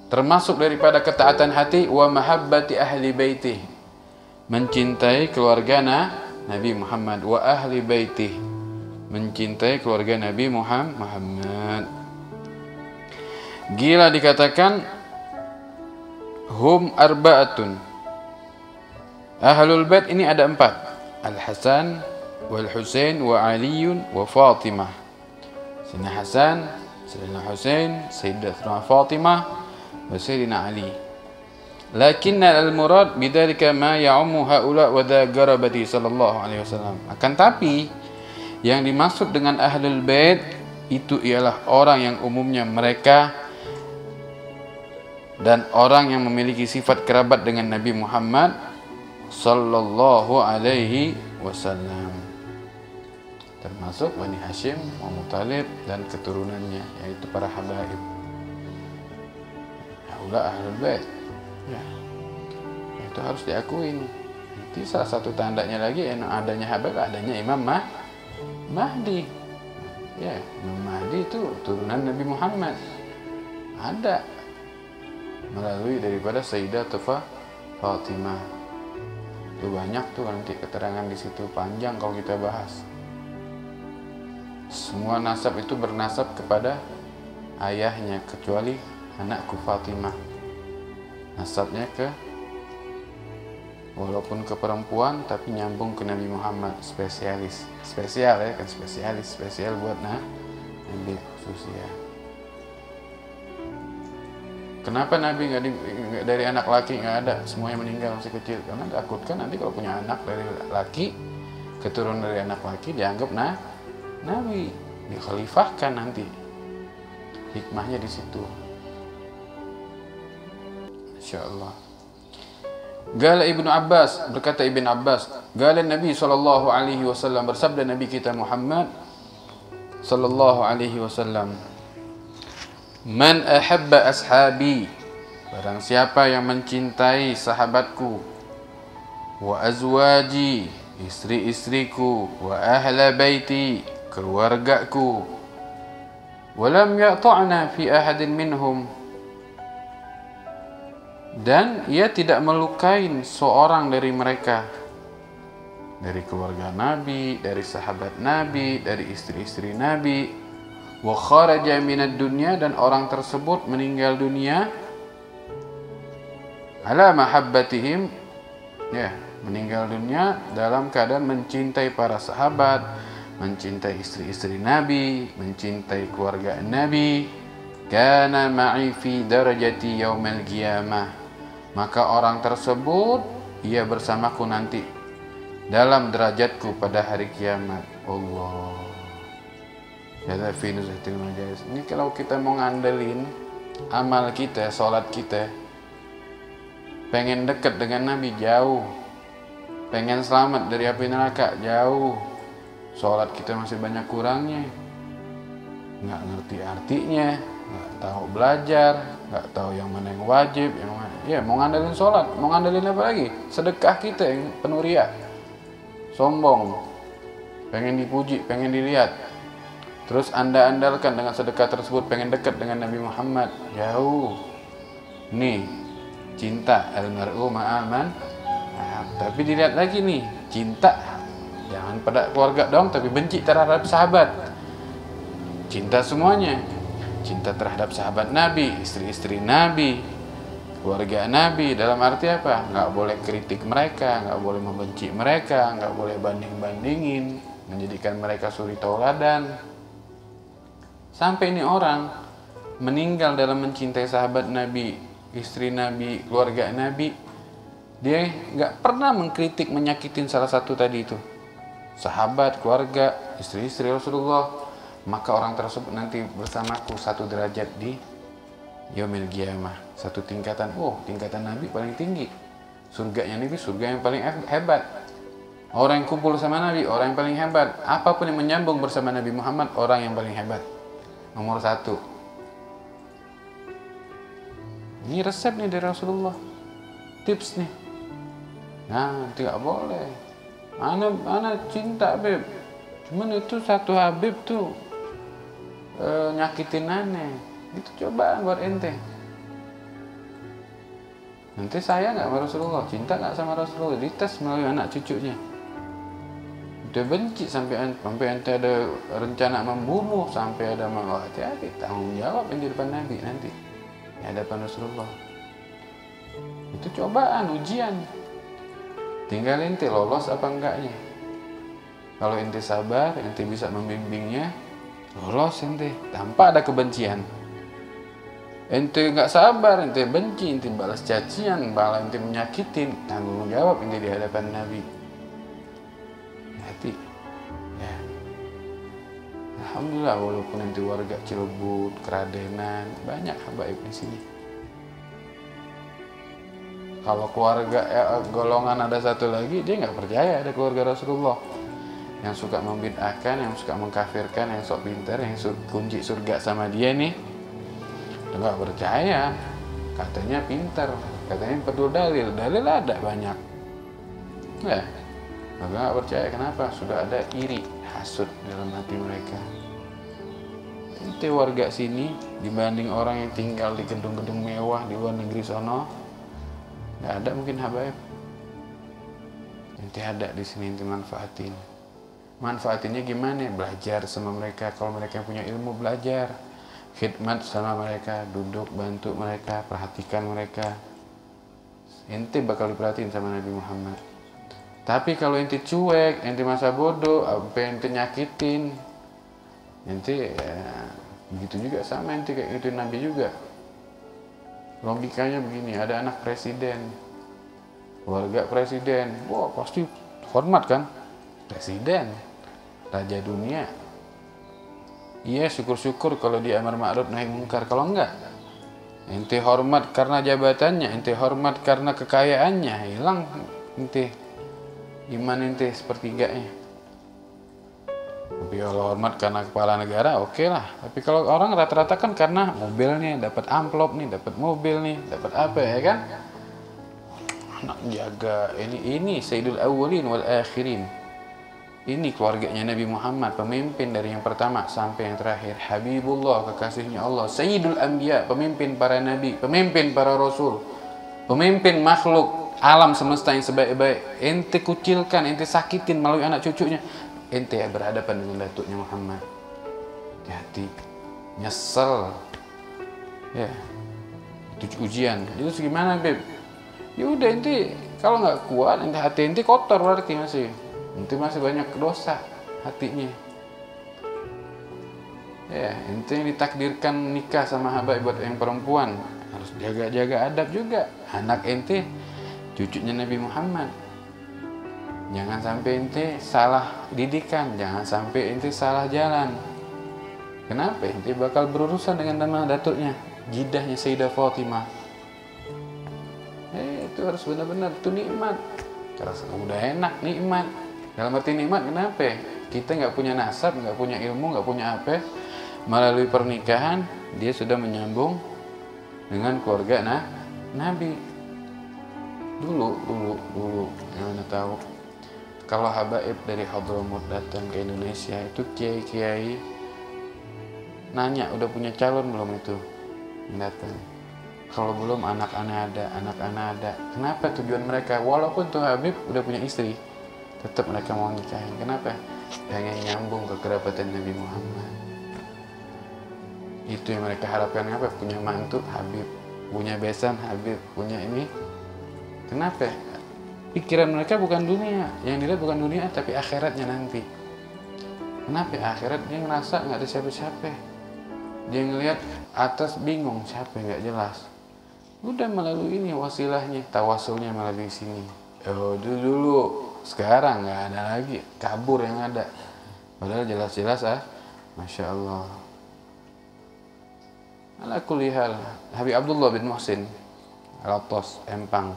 Termasuk daripada ketaatan hati wa mahabbati ahli baitih, mencintai keluarga Nabi Muhammad, wa ahli baitih, mencintai keluarga Nabi Muhammad. Gila dikatakan hum arba'atun. Ahlul bait ini ada 4. Al-Hasan wal Husain wa Aliun wa Fatimah. Sayyidina Hasan, Sayyidina Husain, Sayyidatuna Fatimah, wa Sayyidina Ali. Lakinna al-murad bidzalika ma ya'ummu haula wa dha garabati sallallahu alaihi wasallam. Akan tapi yang dimaksud dengan ahlul bait itu ialah orang yang umumnya mereka dan orang yang memiliki sifat kerabat dengan Nabi Muhammad sallallahu alaihi wasallam, termasuk Bani Hashim, Muttalib dan keturunannya, yaitu para habaib. Haula ahlul bait. Ya. Itu harus diakuin. Nanti salah satu tandanya lagi adanya habaib, adanya Imam Mahdi. Ya, Imam Mahdi itu turunan Nabi Muhammad. Ada melalui daripada Sayyidatuna Fatimah. Itu banyak tuh nanti keterangan di situ, panjang kalau kita bahas. Semua nasab itu bernasab kepada ayahnya kecuali anakku Fatimah. Nasabnya walaupun ke perempuan tapi nyambung ke Nabi Muhammad, spesial ya kan, spesial buat Nabi khusus ya. Kenapa Nabi nggak dari anak laki, nggak ada, semuanya meninggal masih kecil? Karena takutkan nanti kalau punya anak dari laki, keturunan dari anak laki dianggap Nabi, dikhalifahkan nanti. Hikmahnya di situ. Insyaallah. Gala Ibnu Abbas, berkata Ibn Abbas, gala Nabi sallallahu alaihi wasallam, bersabda Nabi kita Muhammad sallallahu alaihi wasallam, man ahabba ashabi, barang siapa yang mencintai sahabatku, wa azwaji, istri-istriku, wa ahla baiti, keluargaku, wa lam ya'ta'na fi ahadin minhum, dan ia tidak melukai seorang dari mereka, dari keluarga Nabi, dari sahabat Nabi, dari istri-istri Nabi, wa kharaja minad dunya, dan orang tersebut meninggal dunia ala mahabbatihim, ya, meninggal dunia dalam keadaan mencintai para sahabat, mencintai istri-istri Nabi, mencintai keluarga Nabi, kana ma'i fi darajati yaumal qiyamah, maka orang tersebut ia bersamaku nanti dalam derajatku pada hari kiamat. Allah. Ya, fi nuzhatil majalis. Ini kalau kita mau ngandelin amal kita, sholat kita, pengen dekat dengan Nabi jauh, pengen selamat dari api neraka jauh, sholat kita masih banyak kurangnya, nggak ngerti artinya, nggak tahu belajar, nggak tahu yang mana yang wajib, yang mana. Ya, mau ngandelin sholat, mau ngandelin apa lagi? Sedekah kita yang penuh riya, sombong, pengen dipuji, pengen dilihat. Terus Anda andalkan dengan sedekah tersebut pengen dekat dengan Nabi Muhammad, jauh. Nih, cinta almar'u ma'al man. Nah, tapi dilihat lagi nih, cinta jangan pada keluarga dong, tapi benci terhadap sahabat. Cinta semuanya. Cinta terhadap sahabat Nabi, istri-istri Nabi, keluarga Nabi. Dalam arti apa? Nggak boleh kritik mereka, nggak boleh membenci mereka, nggak boleh banding-bandingin, menjadikan mereka suri tauladan. Sampai ini orang meninggal dalam mencintai sahabat Nabi, istri Nabi, keluarga Nabi, dia nggak pernah mengkritik, menyakitin salah satu tadi itu, sahabat, keluarga, istri-istri Rasulullah, maka orang tersebut nanti bersamaku satu derajat di yaumil qiyamah, satu tingkatan. Tingkatan Nabi paling tinggi, surganya Nabi surga yang paling hebat. Orang yang kumpul sama Nabi orang yang paling hebat. Apapun yang menyambung bersama Nabi Muhammad orang yang paling hebat, nomor 1. Ini resep nih dari Rasulullah, tips nih. Nah, tidak boleh. Ana cinta beb, Cuman itu satu Habib tuh nyakitin aneh. Itu cobaan buat ente. Nanti saya nggak sama Rasulullah, cinta nggak sama Rasulullah, dites melalui anak cucunya. Udah benci sampai ente ada rencana membunuh, sampai ada mau hati-hati, tanggung jawab yang di depan Nabi nanti di hadapan Rasulullah. Itu cobaan, ujian. Tinggal ente lolos apa enggaknya. Kalau ente sabar, ente bisa membimbingnya, lolos ente tanpa ada kebencian. Ente nggak sabar, ente benci, ente balas cacian, balas ente menyakitin, tanggung jawab ente di hadapan Nabi. Hati, ya. Alhamdulillah walaupun ente warga Cilebut, Keradenan, banyak habaib di sini. Kalau keluarga golongan ada satu lagi, dia nggak percaya ada keluarga Rasulullah yang suka membid'ahkan, yang suka mengkafirkan, yang sok pintar, yang kunci surga sama dia nih. Nggak percaya, katanya pintar, katanya perlu dalil ada banyak. Ya, nggak percaya. Kenapa? Sudah ada iri, hasud dalam hati mereka. Ente warga sini dibanding orang yang tinggal di gedung-gedung mewah di luar negeri sono, nggak ada mungkin habaib. Ente ada di sini, ente manfaatin. Manfaatinnya gimana? Belajar sama mereka. Kalau mereka punya ilmu, belajar. Khidmat sama mereka, duduk bantu mereka, perhatikan mereka. Ente bakal diperhatiin sama Nabi Muhammad. Tapi kalau ente cuek, ente masa bodoh, apa ente nyakitin, ente ya, begitu juga sama ente kayak gitu Nabi juga. Logikanya begini, ada anak presiden, keluarga presiden, wah pasti hormat kan, presiden, raja dunia. Iya, syukur-syukur kalau dia amar ma'ruf nahi mungkar. Kalau enggak, ente hormat karena jabatannya, ente hormat karena kekayaannya, hilang ente iman ente sepertiganya. Tapi kalau hormat karena kepala negara, oke lah. Tapi kalau orang rata-rata kan karena mobilnya, dapat amplop nih, dapat mobil nih, dapat apa ya kan? Anak jaga ini Sayyidul Awwalin wal Akhirin. Ini keluarganya Nabi Muhammad, pemimpin dari yang pertama sampai yang terakhir. Habibullah, kekasihnya Allah. Sayyidul Anbiya, pemimpin para nabi, pemimpin para rasul, pemimpin makhluk alam semesta yang sebaik-baik. Ente kucilkan, ente sakitin melalui anak cucunya, ente berhadapan dengan datuknya Muhammad. Hati-hati, nyesel. Ya, itu ujian. Itu gimana, Beb? Ya udah, ente kalau nggak kuat, ente hati ente kotor berarti masih. Ente masih banyak dosa hatinya. Ya, ente yang ditakdirkan nikah sama habaib buat yang perempuan, harus jaga-jaga adab juga. Anak ente cucunya Nabi Muhammad. Jangan sampai ente salah didikan, jangan sampai ente salah jalan. Kenapa? Ente bakal berurusan dengan nama datuknya, jidahnya Sayyidah Fatimah. Itu harus benar-benar, itu nikmat. Terus udah enak, nikmat. Dalam arti nikmat, kenapa? Kita nggak punya nasab, nggak punya ilmu, nggak punya apa. Melalui pernikahan, dia sudah menyambung dengan keluarga Nabi. Dulu, yang Anda tahu, kalau habaib dari Hadramut datang ke Indonesia, itu kiai-kiai nanya, udah punya calon belum itu? Datang. Kalau belum, anak-anak ada. Kenapa tujuan mereka? Walaupun tuh habib udah punya istri, tetap mereka mau nikahin. Kenapa? Pengen nyambung ke kerabatan Nabi Muhammad. Itu yang mereka harapkan. Apa? Punya mantu habib, punya besan habib, punya ini. Kenapa? Pikiran mereka bukan dunia. Yang dilihat bukan dunia, tapi akhiratnya nanti. Kenapa? Akhirat dia ngerasa nggak ada siapa-siapa. Dia ngelihat atas bingung, siapa yang nggak jelas. Udah melalui ini wasilahnya, tawasulnya melalui sini. Oh dulu. Sekarang nggak ada lagi, kabur yang ada. Padahal jelas-jelas Masya Allah. Ala kulli hal, Habib Abdullah bin Muhsin Al-Attas, Empang.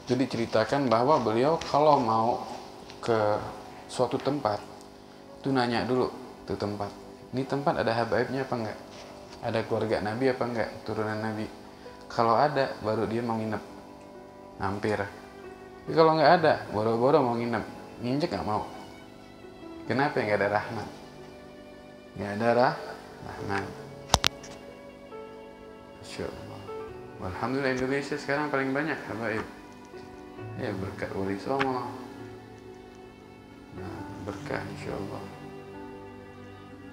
Itu diceritakan bahwa beliau kalau mau ke suatu tempat, itu nanya dulu tuh tempat. Ini tempat ada habaibnya apa enggak? Ada keluarga Nabi apa enggak? Turunan Nabi. Kalau ada, baru dia mau nginep. Hampir. Tapi kalau nggak ada, boro-boro mau nginep, nginjek nggak mau. Kenapa nggak ada rahmat? Nggak ada rahmat. Masya Allah. Alhamdulillah Indonesia sekarang paling banyak habaib. Ya berkat Wali Songo. Nah, berkah insya Allah.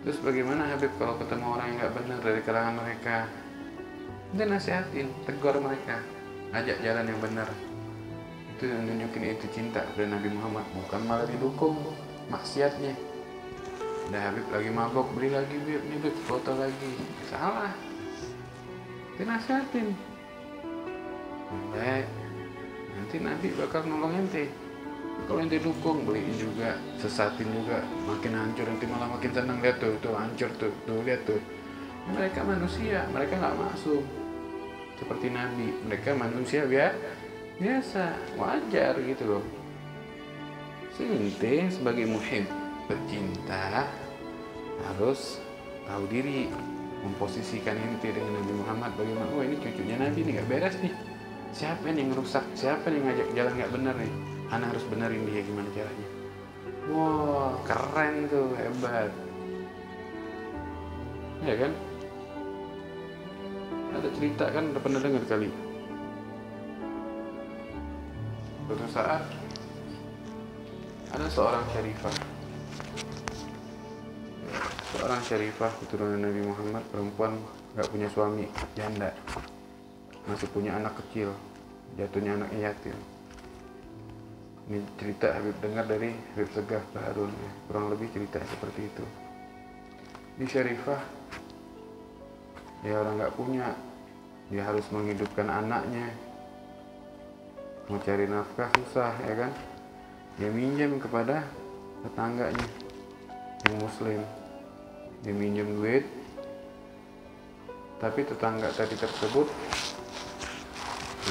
Terus bagaimana Habib kalau ketemu orang yang nggak benar dari kalangan mereka? Dia nasihatin, tegur mereka, ajak jalan yang benar. Itu yang nunjukin itu cinta kepada Nabi Muhammad, bukan malah didukung maksiatnya. Ada Habib lagi mabok, beli lagi Habib, nih Habib, foto lagi. Salah. Dia nasihatin. Baik, nanti Nabi bakal nolong ente. Kalau ente dukung, beliin juga, sesatin juga, makin hancur, nanti malah makin senang. Lihat tuh hancur tuh lihat tuh. Mereka manusia, mereka nggak maksum seperti Nabi. Mereka manusia biasa, wajar gitu loh. Ente sebagai muhib, pecinta, harus tahu diri, memposisikan ente dengan Nabi Muhammad. Bagaimana? Oh ini cucunya Nabi nih, nggak beres nih. Siapa yang rusak? Siapa yang ngajak jalan nggak benar nih? Ana harus benerin dia, gimana caranya? Wah, keren tuh, hebat. Ya kan? Ada cerita kan, udah pernah dengar kali. Suatu saat ada seorang syarifah keturunan Nabi Muhammad, perempuan, gak punya suami, janda, masih punya anak kecil, jatuhnya anaknya yatim. Ini cerita Habib dengar dari Habib Segaf Baharun, ya. Kurang lebih cerita seperti itu. Di syarifah, dia orang gak punya, dia harus menghidupkan anaknya, mau cari nafkah susah, ya kan? Dia minjem kepada tetangganya yang muslim, dia minjem duit, tapi tetangga tadi tersebut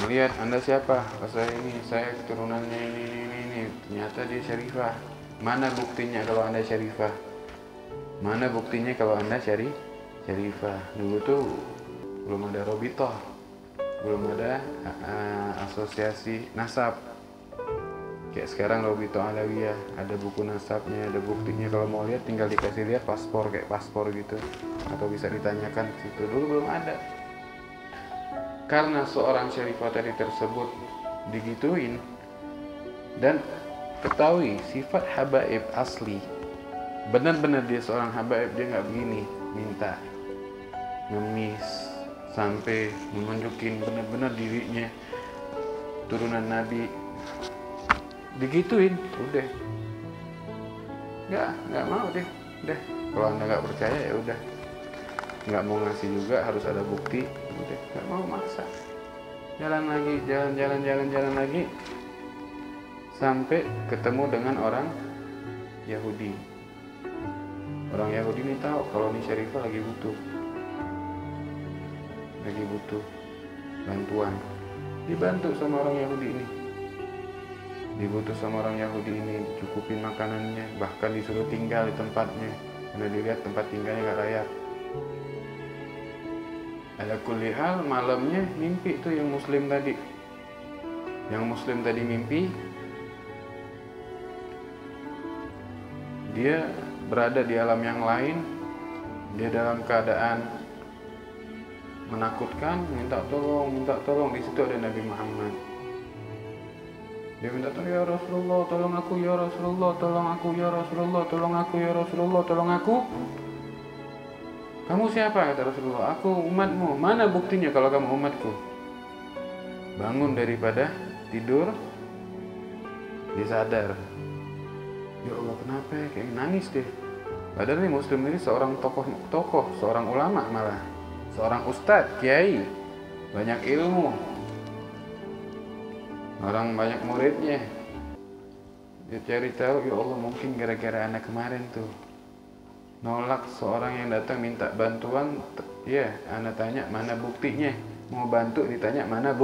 melihat, Anda siapa? Saya keturunannya ini. Ternyata dia syarifah. Mana buktinya kalau Anda syarifah? Mana buktinya kalau Anda syarifah? Dulu tuh belum ada Robitoh, belum ada asosiasi nasab. Kayak sekarang Robitoh Alawiyah, ada buku nasabnya, ada buktinya. Kalau mau lihat tinggal dikasih lihat paspor, kayak paspor gitu, atau bisa ditanyakan ke situ. Dulu belum ada. Karena seorang syarifah tadi tersebut digituin, dan ketahui sifat habaib asli, benar-benar dia seorang habaib, dia nggak begini minta ngemis sampai menunjukin benar-benar dirinya turunan Nabi. Digituin, udah nggak mau deh. Kalau Anda nggak percaya ya udah, nggak mau ngasih juga, harus ada bukti. Udah nggak mau maksa. Jalan lagi sampai ketemu dengan orang Yahudi. Orang Yahudi ini tahu kalau ini syarifah lagi butuh bantuan. Dibantu sama orang Yahudi ini. Dicukupin makanannya, bahkan disuruh tinggal di tempatnya karena dilihat tempat tinggalnya gak layak. Ala kulli hal, malamnya mimpi tuh yang muslim tadi mimpi dia berada di alam yang lain, dia dalam keadaan menakutkan, minta tolong. Di situ ada Nabi Muhammad. Dia minta tolong, ya Rasulullah, tolong aku ya Rasulullah, tolong aku ya Rasulullah, tolong aku ya Rasulullah, tolong aku. Kamu siapa? Kata Rasulullah. Aku umatmu. Mana buktinya kalau kamu umatku? Bangun daripada tidur, dia sadar. Ya Allah, kenapa ya? Kayak nangis deh. Padahal nih muslim ini seorang tokoh, seorang ulama malah, seorang ustadz, kiai, banyak ilmu, orang banyak muridnya. Dia cari tahu, ya Allah, mungkin gara-gara anak kemarin tuh nolak seorang yang datang minta bantuan. Ya, anak tanya mana buktinya, mau bantu ditanya mana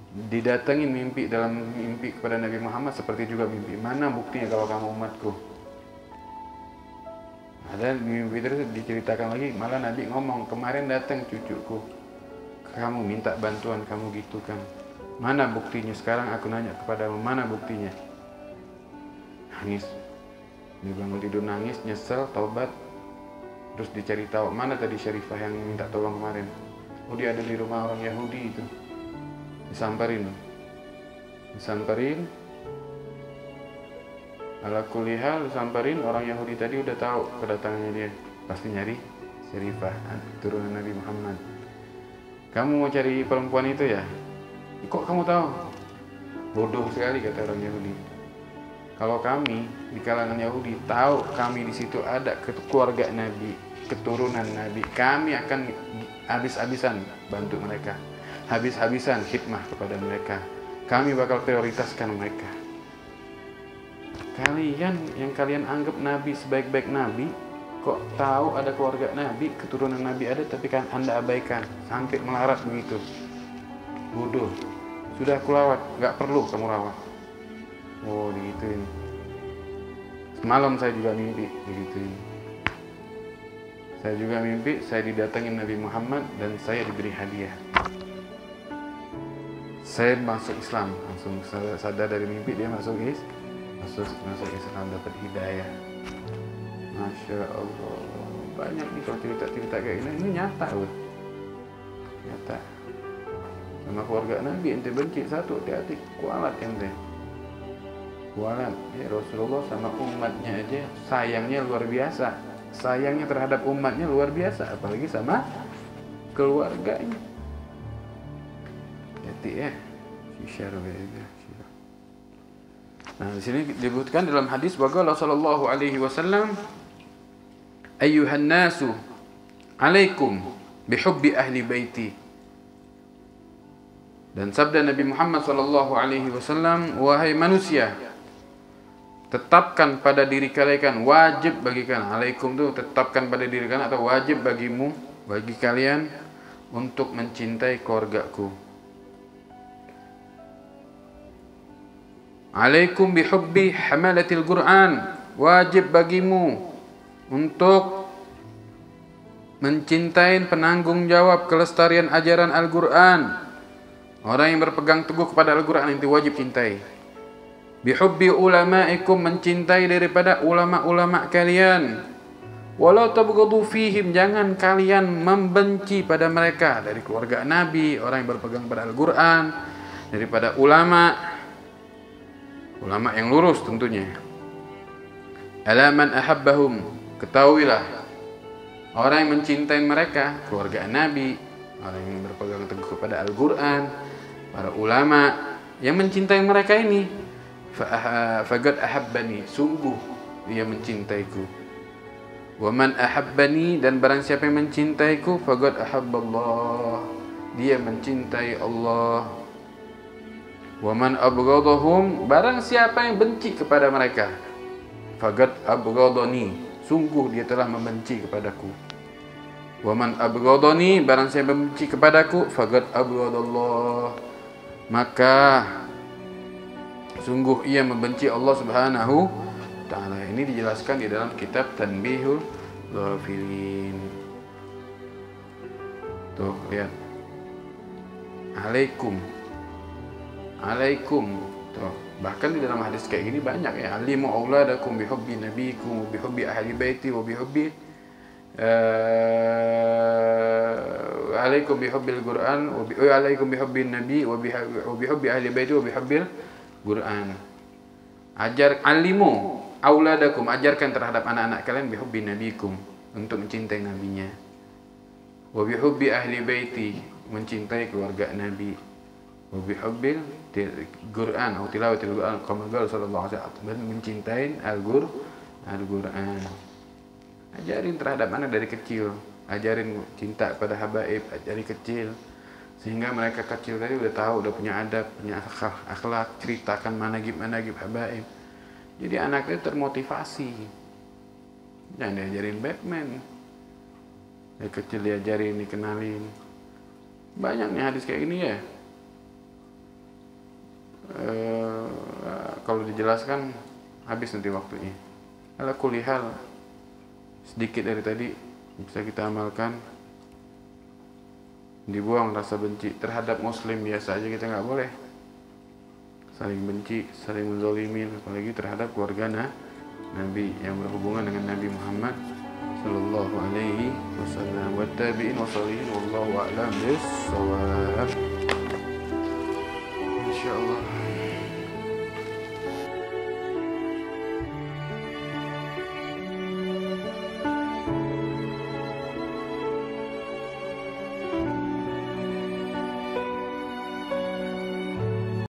didatengin dalam mimpi kepada Nabi Muhammad, seperti juga mimpi, mana buktinya kalau kamu umatku. Ada mimpi terus diceritakan lagi, malah Nabi ngomong, kemarin datang cucuku, kamu minta bantuan, kamu gitu kan, mana buktinya? Sekarang aku nanya kepadamu, mana buktinya? Nangis. Dia bangun tidur nangis, nyesel, taubat. Terus dicari tahu mana tadi Syarifah yang minta tolong kemarin. Oh, dia ada di rumah orang Yahudi itu. Disamperin. Ala kulihal disamperin, orang Yahudi tadi udah tahu kedatangannya dia. Pasti nyari Syarifah, turunan Nabi Muhammad. Kamu mau cari perempuan itu ya? Kok kamu tahu? Bodoh sekali, kata orang Yahudi. Kalau kami di kalangan Yahudi tahu kami di situ ada keluarga Nabi, keturunan Nabi, kami akan habis-habisan bantu mereka, habis-habisan khidmah kepada mereka. Kami bakal prioritaskan mereka. Kalian yang kalian anggap Nabi sebaik-baik Nabi, kok tahu ada keluarga Nabi, keturunan Nabi ada, tapi kan Anda abaikan sampai melarat begitu. Bodoh. Sudah aku rawat, nggak perlu kamu rawat. Oh, digituin. Semalam saya juga mimpi digituin. Saya juga mimpi saya didatangin Nabi Muhammad dan saya diberi hadiah. Saya masuk Islam, langsung sadar dari mimpi dia masuk Islam, dapat hidayah. Masya Allah, banyak nih kalau cerita-cerita kayak ini nyata loh, nyata. Sama keluarga Nabi ente benci satu, hati-hati, kualat ente, kualat. Ya, Rasulullah sama umatnya aja sayangnya luar biasa, sayangnya terhadap umatnya luar biasa, apalagi sama keluarganya. Hati ya, syar. Nah, di sini disebutkan dalam hadis bahwa Rasulullah alaihi wasallam, ayyuhan nasu alaikum bihubbi ahli baiti. Dan sabda Nabi Muhammad sallallahu alaihi wasallam, wahai manusia, tetapkan pada diri kalian, wajib bagi kalian, alaikum itu tetapkan pada diri kalian atau wajib bagimu, bagi kalian untuk mencintai keluargaku. Alaikum bihubbi hamalatil Qur'an, wajib bagimu untuk mencintai penanggung jawab kelestarian ajaran Al-Qur'an. Orang yang berpegang teguh kepada Al-Quran itu wajib cintai. Bihubbi ulama'ikum, mencintai daripada ulama-ulama kalian. Walau tabghadu fihim, jangan kalian membenci pada mereka, dari keluarga Nabi, orang yang berpegang pada Al-Quran, daripada ulama yang lurus tentunya. Alaman ahabbahum, ketahuilah orang yang mencintai mereka, keluarga Nabi, orang yang berpegang teguh kepada Al-Quran, para ulama yang mencintai mereka ini, faqad ahabbani, sungguh dia mencintaiku. Wa man ahabbani, dan barang siapa yang mencintaiku, faqad ahabballah, dia mencintai Allah. Wa man abghadahum, barang siapa yang benci kepada mereka, faqad abghadani, sungguh dia telah membenci kepadaku. Wa man abghadani, barang siapa benci kepadaku, faqad abghadallah, maka sungguh ia membenci Allah Subhanahu wa ta'ala. Ini dijelaskan di dalam kitab Tanbihul Ghafilin. Tuh, lihat. Alaikum. Tuh, bahkan di dalam hadis kayak gini banyak ya. Alimu auladakum bihubbi nabikum wa bihubbi ahli baiti wa bihubbi alaikum bihubbil Qur'an wa alaikum bihubbin nabi wa bihubbi ahli baiti wa bihubbil Qur'an. Alimu auladakum, ajarkan terhadap anak-anak kalian bihubbi nabikum, untuk mencintai nabinya. Wa bihubbi ahli baiti, mencintai keluarga Nabi. Wa bihubbil Qur'an atau tilawatil Qur'an, kama qala sallallahu alaihi wasallam, mencintai Al-Qur'an. Ajarin terhadap anak dari kecil, ajarin cinta pada habaib dari kecil, sehingga mereka kecil tadi udah tahu, udah punya adab, punya akhlak, ceritakan managib habaib. Jadi anak itu termotivasi. Jangan diajarin Batman, dari kecil diajarin, dikenalin. Banyak nih hadis kayak gini ya. Kalau dijelaskan habis nanti waktunya. Ala kulihal, sedikit dari tadi bisa kita amalkan. Dibuang rasa benci terhadap muslim biasa aja, kita nggak boleh saling benci, saling menzalimin, apalagi terhadap keluarga Nabi yang berhubungan dengan Nabi Muhammad sallallahu alaihi wasallam wa tabi'in wa salihin wallahu a'lam bis-shawab. Insyaallah